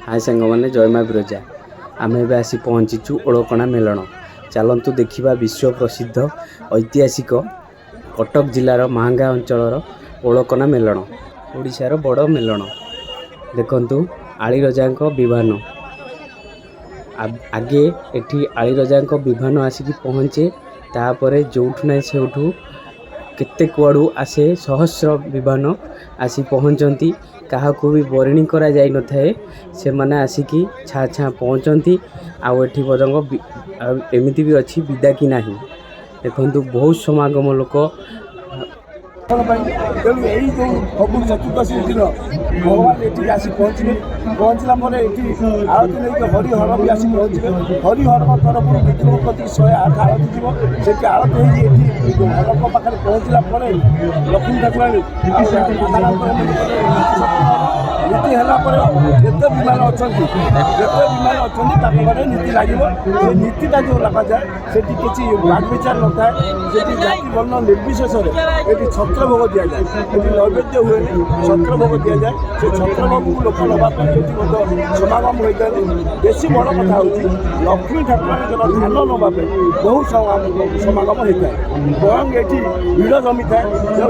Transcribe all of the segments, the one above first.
हाय सांग मैंने जय माँ बिरजा आम ए आसी पहुँचीचु ओड़कणा मेलन। चलतु देखा विश्व प्रसिद्ध ऐतिहासिक कटक जिलार महांगा अंचल ओड़कणा मेलन, ओडिशार बड़ मेलन। देखंतु आलीरजा विमान आगे एठी आलीरजा विमान आसिक पहुँचे, तापर जोठु ना सेठू केते कुआड़ू आसे सहस्र विमान आसी पहुँचती। क्या भी बरणी करा जाई न थाए, से माने आसिकी छा छा पहुँचती। आउ एठी बरंग एमिति भी अच्छी विदा कि नाही। देखंतु बहुत समागम लोक तेणु यही जो फगुन चतुर्दशी दिन भगवान ये आसी पहुँचे। पहुँचला आरती नहीं हरिहर भी आसी पहुँचे। हरिहर तरफ विष्णु प्रति 108 आरती जीव से आरती हरक पाखे पहुँचला लक्ष्मी ठाकुराणी नीति है विमान अच्छा नीति लगे नीतिटा जो लगा जाए से किसी बाग विचार न था। जाति वर्ण निर्विशेष ये छत्र भोग दि जाए, नैवेद्य हुए छत्र भोग दि जाए। से छत्र भोग को लोक नापी समागम होता है। बेसी बड़ कथा हूँ लक्ष्मी ठाकुर धान नापे बहुत समागम होता है। बरं ये भिड़ जमी था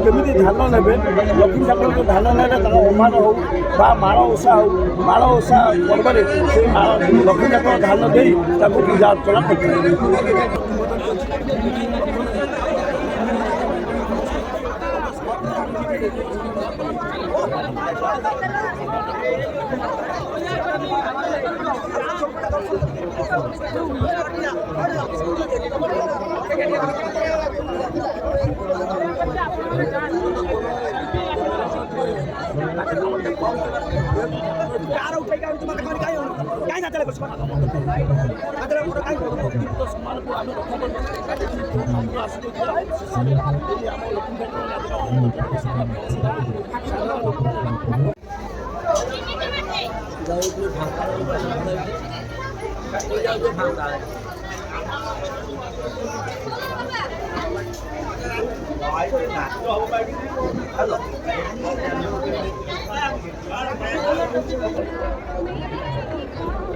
केमी धान ने लक्ष्मी ठाकुर जो धान ने अमान हो माण ओषा हो माण ओषा पर्व से लक्ष्मी ठाकुर धान दे पूजा अर्चना करते।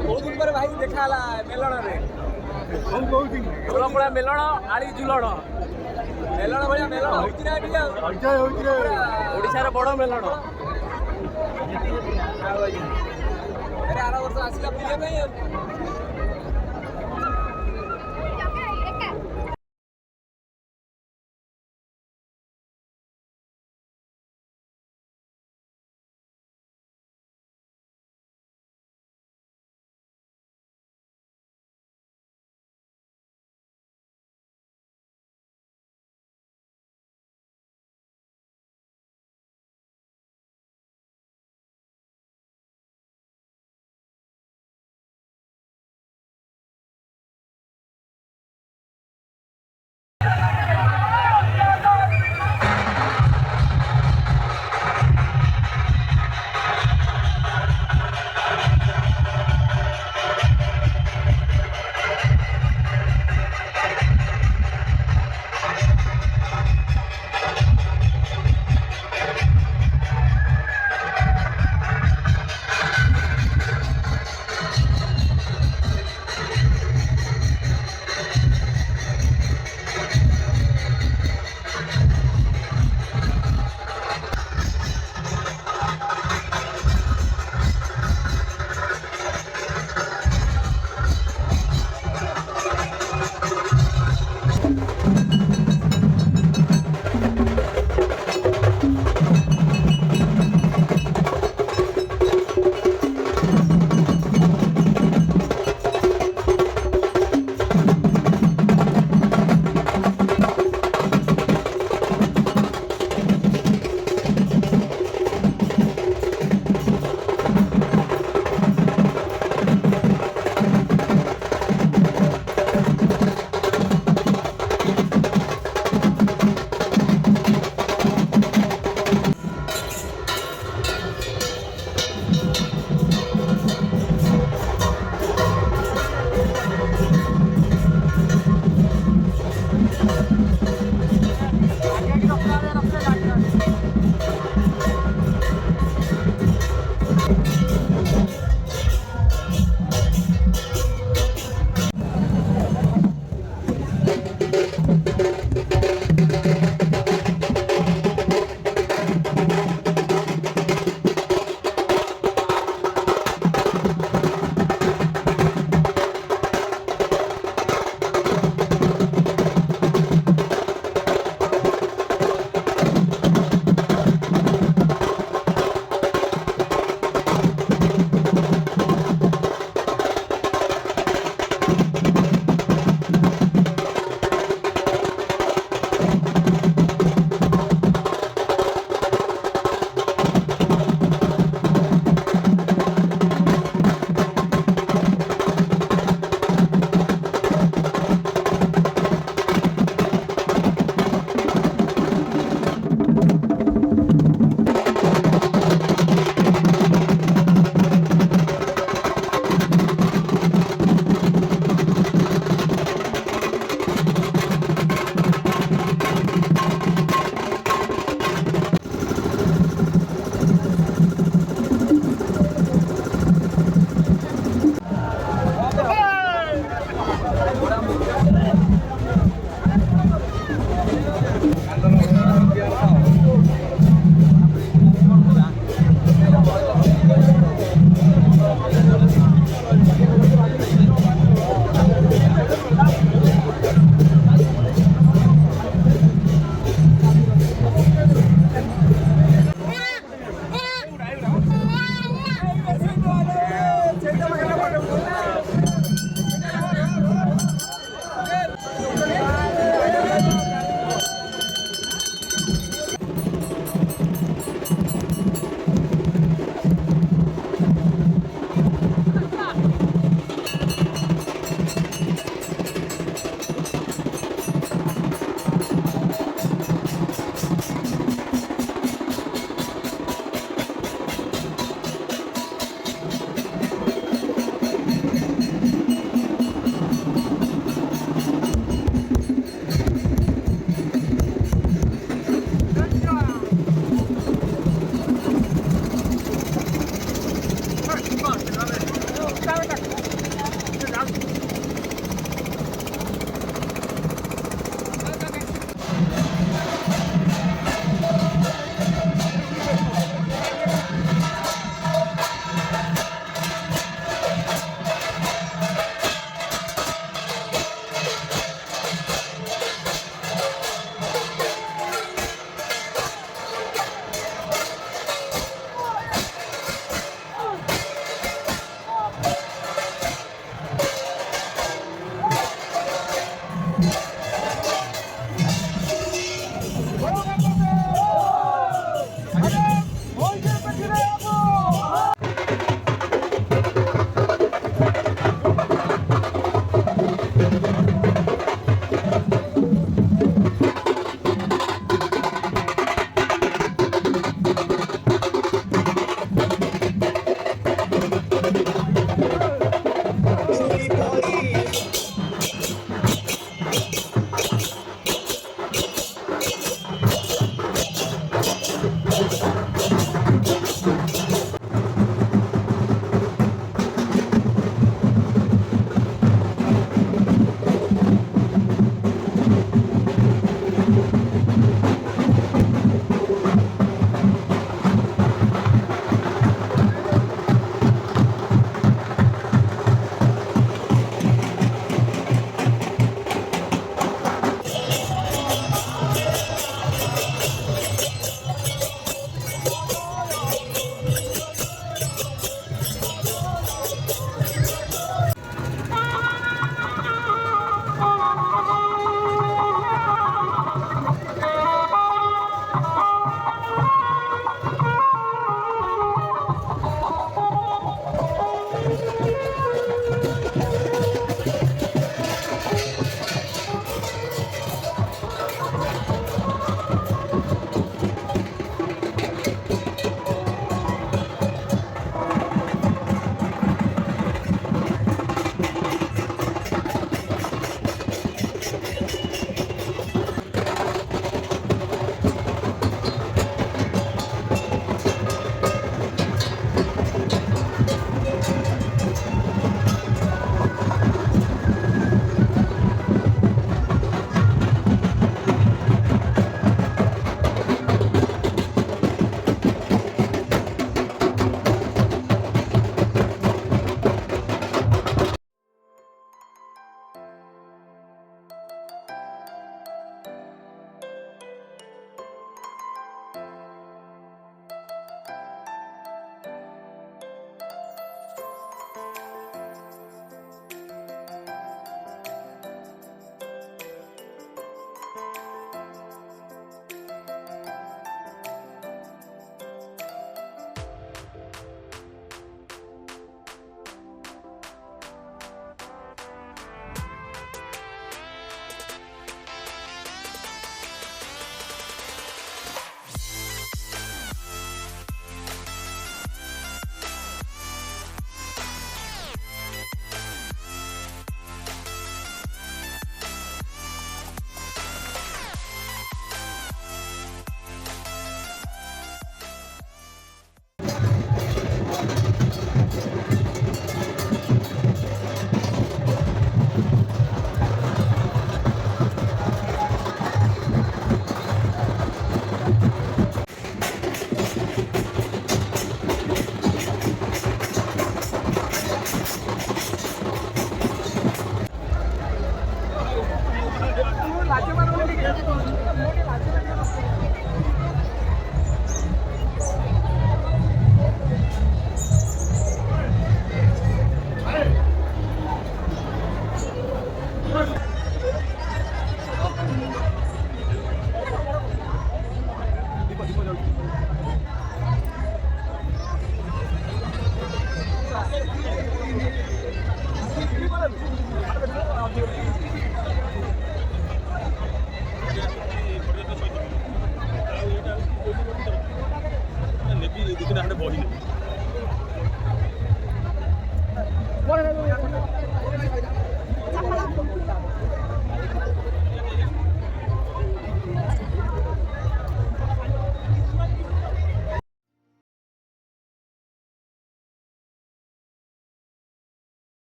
बहुत दिन पर भाई देखा मेलन में मेलन आड़ी झुलन मेलन भाया मेलन ओडिशार बड़ मेलन आर वर्ष आसला बुझे।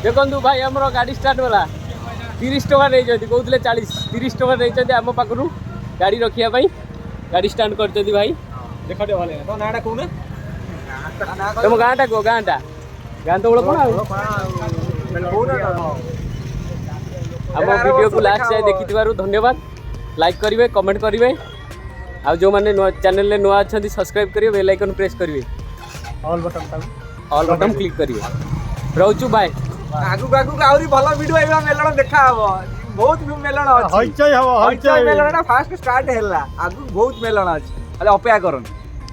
देखु भाई आमर गाड़ी स्टार्ट वाला 30 टका नहीं कहते 40-30 टका नहीं आम पाखु गाड़ी रखापी गाड़ी स्टार्ट कर भाई देख तुम गाँटा कह गाँटा गाँ तो कौन आम वीडियो को लास्ट जाए देखि धन्यवाद लाइक करेंगे कमेंट करेंगे आ जो मैंने चैनल नुआ अच्छा सब्सक्राइब करेंगे बेल आइकन प्रेस करेंगे ऑल बटन क्लिक करेंगे रोचु बाय आगु आगु आउरी भल वीडियो एबा मेलण देखा हबो बहुत मेलण अछि हइचय हबो हइचय मेलणटा फास्ट स्टार्ट हैला आगु बहुत मेलण अछि अले अपेक्षा करन।